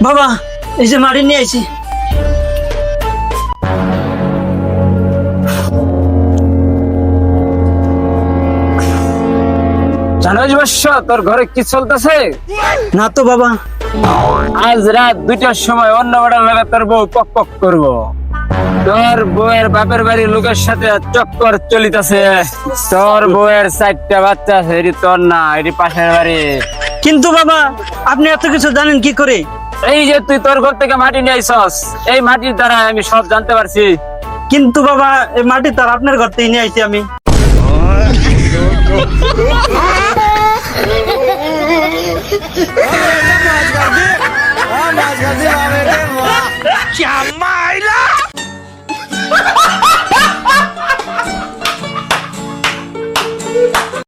বাবা এই যে মাটি নিয়ে আইছি। জানোস বৎস, তোর ঘরে কি চলতেছে? না তো বাবা। আজ রাত 2টার সময় অন্য বাড়ার লাগে তোর বউ পক পক করবো। তোর বউয়ের বাপের বাড়ির লোকের সাথে চক্কর চলিতেছে। তোর বউয়ের 4টা বাচ্চা আছে, এটি তোর না, এটি পাশের বাড়ি। কিন্তু বাবা আপনি এত কিছু জানেন কি করে? এই যে তুই তোর ঘর থেকে মাটি নিয়ে আইছস, এই মাটির দ্বারা আমি সব জানতে পারছি। কিন্তু বাবা এই মাটি তো আর আপনার ঘর থেকে নিয়ে আইছি আমি।